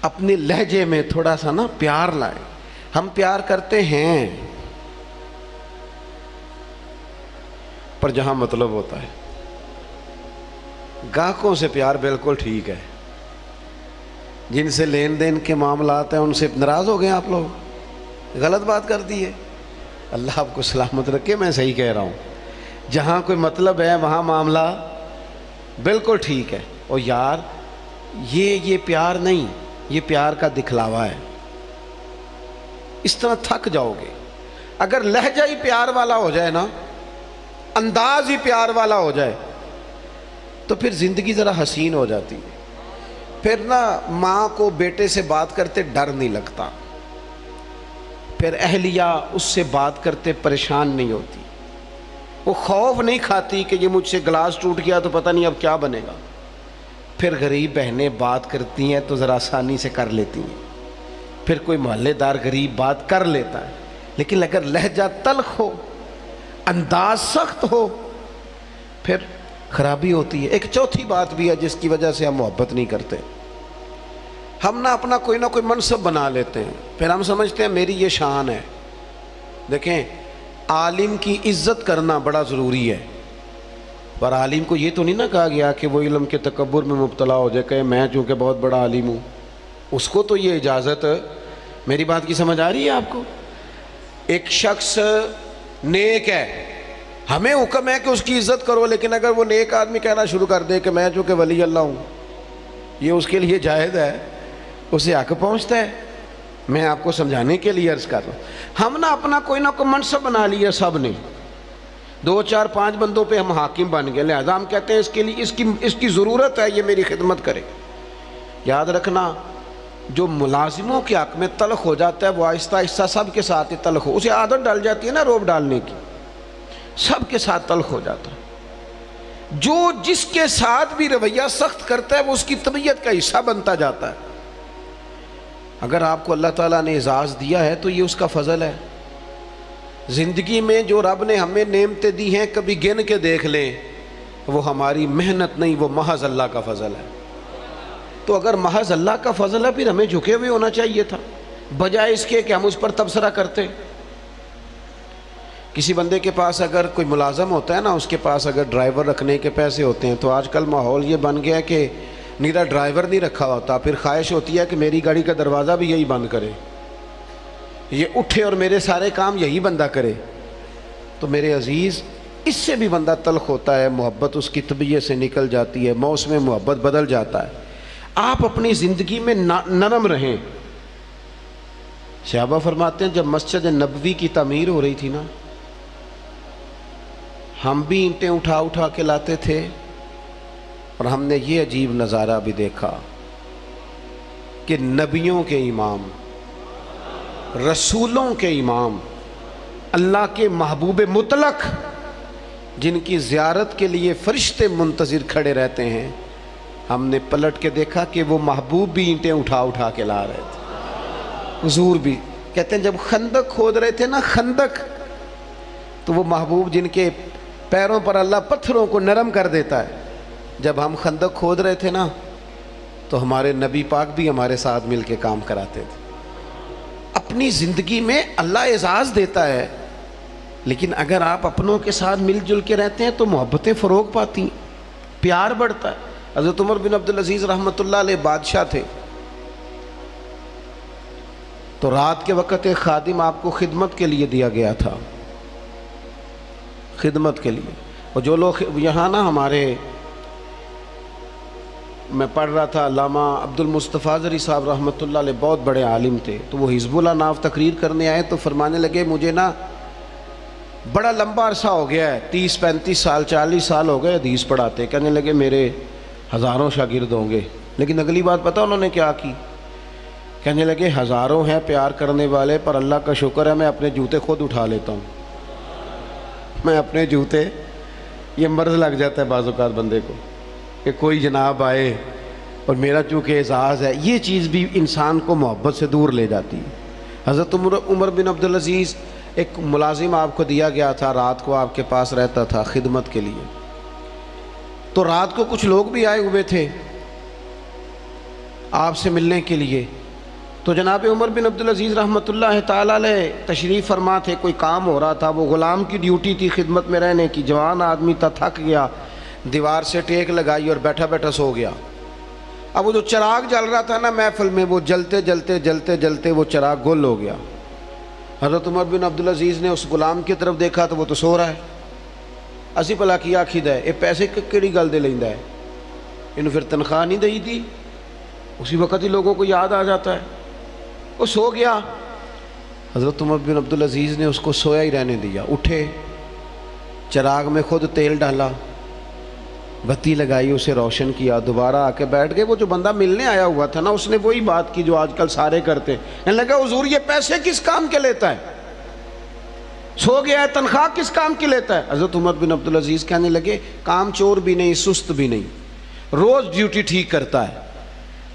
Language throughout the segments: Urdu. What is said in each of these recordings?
اپنے لہجے میں تھوڑا سا نا پیار لائیں. ہم پیار کرتے ہیں پر جہاں مطلب ہوتا ہے. گاہکوں سے پیار بالکل ٹھیک ہے، جن سے لین دین کے معاملات ہیں ان سے ناراض ہو گئے آپ لوگ، غلط بات کر دی ہے. اللہ آپ کو سلامت رکھے. میں صحیح کہہ رہا ہوں. جہاں کوئی مطلب ہے وہاں معاملہ بالکل ٹھیک ہے. اور یار یہ پیار نہیں، یہ پیار کا دکھلاوا ہے. اس طرح تھک جاؤ گے. اگر لہجہ ہی پیار والا ہو جائے نا، انداز ہی پیار والا ہو جائے تو پھر زندگی ذرا حسین ہو جاتی ہے. پھر نا ماں کو بیٹے سے بات کرتے ڈر نہیں لگتا، پھر اہلیہ اس سے بات کرتے پریشان نہیں ہوتی، وہ خوف نہیں کھاتی کہ یہ مجھ سے گلاس ٹوٹ گیا تو پتہ نہیں اب کیا بنے گا. پھر غریب بہنیں بات کرتی ہیں تو ذرا آسانی سے کر لیتی ہیں، پھر کوئی محلے دار غریب بات کر لیتا ہے. لیکن اگر لہجہ تلخ ہو، انداز سخت ہو، پھر خرابی ہوتی ہے. ایک چوتھی بات بھی ہے جس کی وجہ سے ہم محبت نہیں کرتے. ہم نہ اپنا کوئی نہ کوئی منصب بنا لیتے ہیں، پھر ہم سمجھتے ہیں میری یہ شان ہے. دیکھیں، عالم کی عزت کرنا بڑا ضروری ہے، پر عالم کو یہ تو نہیں نہ کہا گیا کہ وہ علم کے تکبر میں مبتلا ہو جائے کہ میں چونکہ بہت بڑا عالم ہوں. اس کو تو یہ اجازت، میری بات کی سمجھ آ رہی ہے آپ کو؟ ایک شخص نیک ہے، ہمیں حکم ہے کہ اس کی عزت کرو، لیکن اگر وہ نیک آدمی کہنا شروع کر دے کہ میں چونکہ ولی اللہ ہوں، یہ اس کے لیے جائز ہے، اسے حق پہنچتا ہے. میں آپ کو سمجھانے کے لیے عرض کر رہا ہوں. ہم نے اپنا کوئی نہ کوئی منصب بنا لیا، سب نے 2 4 5 بندوں پہ ہم حاکم بن گئے، لہذا ہم کہتے ہیں اس کے لیے اس کی ضرورت ہے، یہ میری خدمت کرے. یاد رکھنا، جو ملازموں کے حق میں تلخ ہو جاتا ہے وہ آہستہ آہستہ سب کے ساتھ ہی تلخ ہو، اسے عادت ڈال جاتی ہے نا روب ڈالنے کی، سب کے ساتھ تلخ ہو جاتا ہے. جو جس کے ساتھ بھی رویہ سخت کرتا ہے وہ اس کی طبیعت کا حصہ بنتا جاتا ہے. اگر آپ کو اللہ تعالیٰ نے اعزاز دیا ہے تو یہ اس کا فضل ہے. زندگی میں جو رب نے ہمیں نعمتیں دی ہیں کبھی گن کے دیکھ لیں، وہ ہماری محنت نہیں، وہ محض اللہ کا فضل ہے. تو اگر محض اللہ کا فضل ہے پھر ہمیں جھکے ہوئے ہونا چاہیے تھا، بجائے اس کے کہ ہم اس پر تبصرہ کرتے. کسی بندے کے پاس اگر کوئی ملازم ہوتا ہے نا، اس کے پاس اگر ڈرائیور رکھنے کے پیسے ہوتے ہیں تو آج کل ماحول یہ بن گیا کہ نیرا ڈرائیور نہیں رکھا ہوتا، پھر خواہش ہوتی ہے کہ میری گاڑی کا دروازہ بھی یہی بند کرے، یہ اٹھے اور میرے سارے کام یہی بندہ کرے. تو میرے عزیز، اس سے بھی بندہ تلخ ہوتا ہے، محبت اس کی طبیعت سے نکل جاتی ہے، موسم محبت بدل جاتا ہے. آپ اپنی زندگی میں نرم رہیں. صحابہ فرماتے ہیں جب مسجد نبوی کی تعمیر ہو رہی تھی نا، ہم بھی اینٹیں اٹھا اٹھا کے لاتے تھے، اور ہم نے یہ عجیب نظارہ بھی دیکھا کہ نبیوں کے امام، رسولوں کے امام، اللہ کے محبوب مطلق، جن کی زیارت کے لیے فرشتے منتظر کھڑے رہتے ہیں، ہم نے پلٹ کے دیکھا کہ وہ محبوب بھی اینٹیں اٹھا اٹھا کے لا رہے تھے. حضور بھی کہتے ہیں جب خندق کھود رہے تھے نا، خندق، تو وہ محبوب جن کے پیروں پر اللہ پتھروں کو نرم کر دیتا ہے، جب ہم خندق کھود رہے تھے نا تو ہمارے نبی پاک بھی ہمارے ساتھ مل کے کام کراتے تھے. اپنی زندگی میں اللہ اعزاز دیتا ہے، لیکن اگر آپ اپنوں کے ساتھ مل جل کے رہتے ہیں تو محبتیں فروغ پاتی ہیں، پیار بڑھتا ہے. حضرت عمر بن عبدالعزیز رحمۃ اللہ علیہ بادشاہ تھے، تو رات کے وقت ایک خادم آپ کو خدمت کے لیے دیا گیا تھا، خدمت کے لیے. اور جو لوگ یہاں نا ہمارے، میں پڑھ رہا تھا، علامہ عبد المصطفیٰ زری صاحب رحمۃ اللہ علیہ بہت بڑے عالم تھے، تو وہ حزب اللہ ناف تقریر کرنے آئے تو فرمانے لگے مجھے نا بڑا لمبا عرصہ ہو گیا ہے، 30 35 سال 40 سال ہو گئے حدیث پڑھاتے. کہنے لگے میرے ہزاروں شاگرد ہوں گے. لیکن اگلی بات پتہ انہوں نے کیا کی؟ کہنے لگے ہزاروں ہیں پیار کرنے والے، پر اللہ کا شکر ہے میں اپنے جوتے خود اٹھا لیتا ہوں. میں اپنے جوتے، یہ مرض لگ جاتا ہے بعض اوقات بندے کو کہ کوئی جناب آئے اور میرا چونکہ اعزاز ہے، یہ چیز بھی انسان کو محبت سے دور لے جاتی ہے. حضرت عمر بن عبدالعزیز، ایک ملازم آپ کو دیا گیا تھا، رات کو آپ کے پاس رہتا تھا خدمت کے لیے. تو رات کو کچھ لوگ بھی آئے ہوئے تھے، آپ سے ملنے کے لیے۔ تو جناب عمر بن عبدالعزیز رحمۃ اللہ تعالیٰ علیہ تشریف فرما تھے، کوئی کام ہو رہا تھا، وہ غلام کی ڈیوٹی تھی خدمت میں رہنے کی، جوان آدمی تھا، تھک گیا، دیوار سے ٹیک لگائی اور بیٹھا بیٹھا سو گیا۔ اب وہ جو چراغ جل رہا تھا نا محفل میں، وہ جلتے جلتے جلتے جلتے وہ چراغ گل ہو گیا۔ حضرت عمر بن عبدالعزیز نے اس غلام کی طرف دیکھا تو وہ تو سو رہا ہے۔ اسی بھلا کی آکھیدہ ہے، یہ پیسے کیڑی گل دے لیندا ہے، انہوں پھر تنخواہ نہیں دئی تھی؟ اسی وقت ہی لوگوں کو یاد آ جاتا ہے۔ وہ سو گیا۔ حضرت عمر بن عبدالعزیز نے اس کو سویا ہی رہنے دیا، اٹھے، چراغ میں خود تیل ڈالا، بتی لگائی، اسے روشن کیا، دوبارہ آ کے بیٹھ گئے۔ وہ جو بندہ ملنے آیا ہوا تھا نا، اس نے وہی بات کی جو آج کل سارے کرتے ہیں۔ کہنے لگا حضور یہ پیسے کس کام کے لیتا ہے؟ سو گیا ہے، تنخواہ کس کام کی لیتا ہے؟ حضرت عمر بن عبدالعزیز کہنے لگے کام چور بھی نہیں، سست بھی نہیں، روز ڈیوٹی ٹھیک کرتا ہے،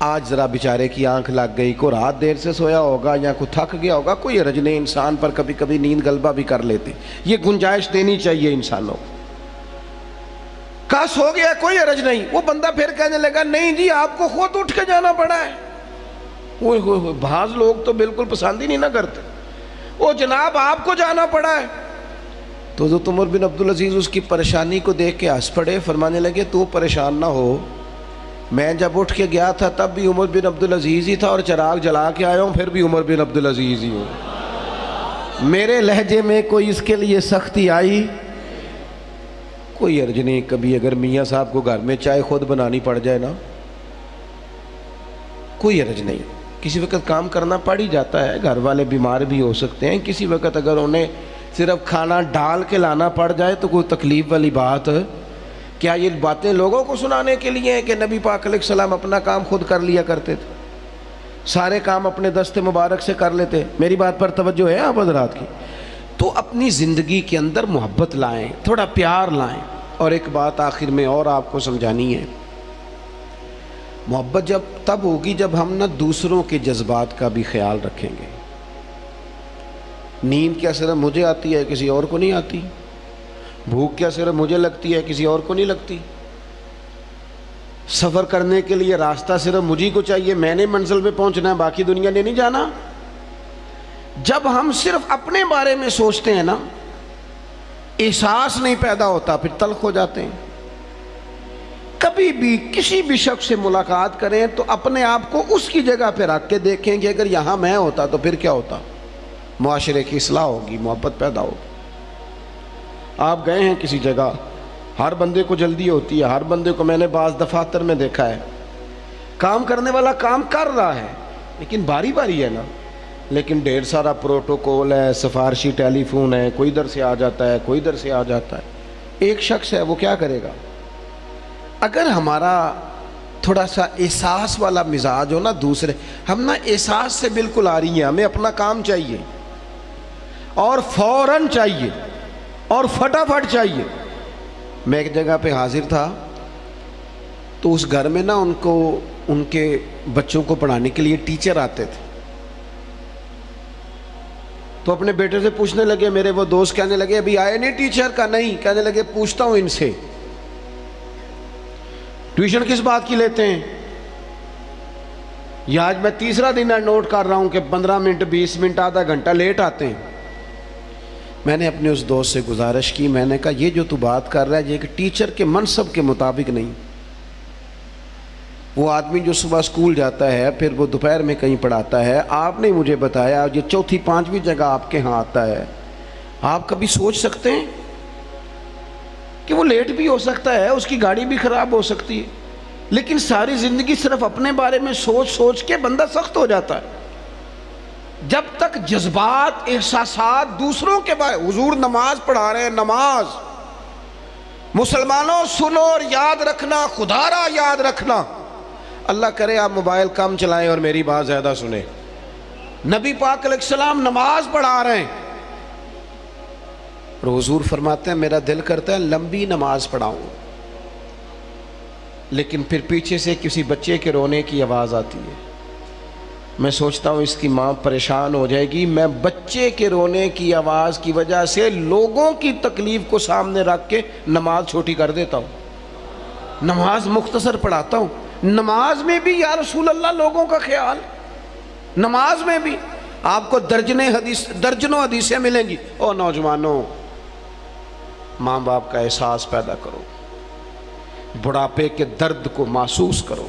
آج ذرا بیچارے کی آنکھ لگ گئی، کوئی رات دیر سے سویا ہوگا یا کوئی تھک گیا ہوگا، کوئی حرج نہیں، انسان پر کبھی کبھی نیند غلبہ بھی کر لیتے، یہ گنجائش دینی چاہیے انسانوں کو۔ کہا سو گیا کوئی حرج نہیں۔ وہ بندہ پھر کہنے لگا نہیں جی آپ کو خود اٹھ کے جانا پڑا ہے۔ بعض لوگ تو بالکل پسند ہی نہیں نہ کرتے، وہ جناب آپ کو جانا پڑا ہے۔ تو حضرت عمر بن عبدالعزیز اس کی پریشانی کو دیکھ کے ہنس پڑے، فرمانے لگے تو پریشان نہ ہو، میں جب اٹھ کے گیا تھا تب بھی عمر بن عبدالعزیز ہی تھا، اور چراغ جلا کے آیا ہوں پھر بھی عمر بن عبدالعزیز ہی ہوں۔ میرے لہجے میں کوئی اس کے لیے سختی آئی کوئی حرج نہیں، کبھی اگر میاں صاحب کو گھر میں چائے خود بنانی پڑ جائے نا کوئی حرج نہیں، کسی وقت کام کرنا پڑ ہی جاتا ہے، گھر والے بیمار بھی ہو سکتے ہیں، کسی وقت اگر انہیں صرف کھانا ڈال کے لانا پڑ جائے تو کوئی تکلیف والی بات۔ کیا یہ باتیں لوگوں کو سنانے کے لیے ہیں کہ نبی پاک علیہ السلام اپنا کام خود کر لیا کرتے تھے، سارے کام اپنے دست مبارک سے کر لیتے؟ میری بات پر توجہ ہے آپ حضرات کی؟ تو اپنی زندگی کے اندر محبت لائیں، تھوڑا پیار لائیں۔ اور ایک بات آخر میں اور آپ کو سمجھانی ہے، محبت جب تب ہوگی جب ہم نہ دوسروں کے جذبات کا بھی خیال رکھیں گے۔ نیند کیا صرف مجھے آتی ہے، کسی اور کو نہیں آتی؟ بھوک کیا صرف مجھے لگتی ہے، کسی اور کو نہیں لگتی؟ سفر کرنے کے لیے راستہ صرف مجھے کو چاہیے، میں نے منزل پہ پہنچنا ہے، باقی دنیا نے نہیں جانا۔ جب ہم صرف اپنے بارے میں سوچتے ہیں نا، احساس نہیں پیدا ہوتا، پھر تلخ ہو جاتے ہیں۔ کبھی بھی کسی بھی شخص سے ملاقات کریں تو اپنے آپ کو اس کی جگہ پہ رکھ کے دیکھیں کہ اگر یہاں میں ہوتا تو پھر کیا ہوتا، معاشرے کی اصلاح ہوگی، محبت پیدا ہوگی۔ آپ گئے ہیں کسی جگہ، ہر بندے کو جلدی ہوتی ہے، ہر بندے کو میں نے بعض دفاتر میں دیکھا ہے، کام کرنے والا کام کر رہا ہے لیکن باری باری ہے نا، لیکن ڈھیر سارا پروٹوکول ہے، سفارشی ٹیلی فون ہے، کوئی ادھر سے آ جاتا ہے، کوئی ادھر سے آ جاتا ہے۔ ایک شخص ہے، وہ کیا کرے گا؟ اگر ہمارا تھوڑا سا احساس والا مزاج ہو نا، دوسرے ہم نا احساس سے بالکل آ رہی ہیں، ہمیں اپنا کام چاہیے اور فوراً چاہیے اور فٹافٹ چاہیے۔ میں ایک جگہ پہ حاضر تھا تو اس گھر میں نا ان کے بچوں کو پڑھانے کے لیے ٹیچر آتے تھے، تو اپنے بیٹے سے پوچھنے لگے، میرے وہ دوست کہنے لگے ابھی آئے نہیں ٹیچر کا؟ نہیں۔ کہنے لگے پوچھتا ہوں ان سے ٹیوشن کس بات کی لیتے ہیں؟ یہ آج میں تیسرا دن نوٹ کر رہا ہوں کہ 15 منٹ 20 منٹ آدھا گھنٹہ لیٹ آتے ہیں۔ میں نے اپنے اس دوست سے گزارش کی، میں نے کہا یہ جو تو بات کر رہا ہے یہ کہ ٹیچر کے منصب کے مطابق نہیں، وہ آدمی جو صبح اسکول جاتا ہے پھر وہ دوپہر میں کہیں پڑھاتا ہے، آپ نے مجھے بتایا یہ چوتھی پانچویں جگہ آپ کے ہاں آتا ہے، آپ کبھی سوچ سکتے ہیں کہ وہ لیٹ بھی ہو سکتا ہے، اس کی گاڑی بھی خراب ہو سکتی ہے، لیکن ساری زندگی صرف اپنے بارے میں سوچ سوچ کے بندہ سخت ہو جاتا ہے۔ جب تک جذبات احساسات دوسروں کے بارے، حضور نماز پڑھا رہے ہیں، نماز مسلمانوں سنو اور یاد رکھنا، خدا را یاد رکھنا، اللہ کرے آپ موبائل کم چلائیں اور میری بات زیادہ سنیں۔ نبی پاک علیہ السلام نماز پڑھا رہے ہیں اور حضور فرماتے ہیں میرا دل کرتا ہے لمبی نماز پڑھاؤں، لیکن پھر پیچھے سے کسی بچے کے رونے کی آواز آتی ہے، میں سوچتا ہوں اس کی ماں پریشان ہو جائے گی، میں بچے کے رونے کی آواز کی وجہ سے لوگوں کی تکلیف کو سامنے رکھ کے نماز چھوٹی کر دیتا ہوں، نماز مختصر پڑھاتا ہوں۔ نماز میں بھی یا رسول اللہ لوگوں کا خیال، نماز میں بھی آپ کو درجنوں حدیثیں ملیں گی، او نوجوانوں ماں باپ کا احساس پیدا کرو، بڑھاپے کے درد کو محسوس کرو،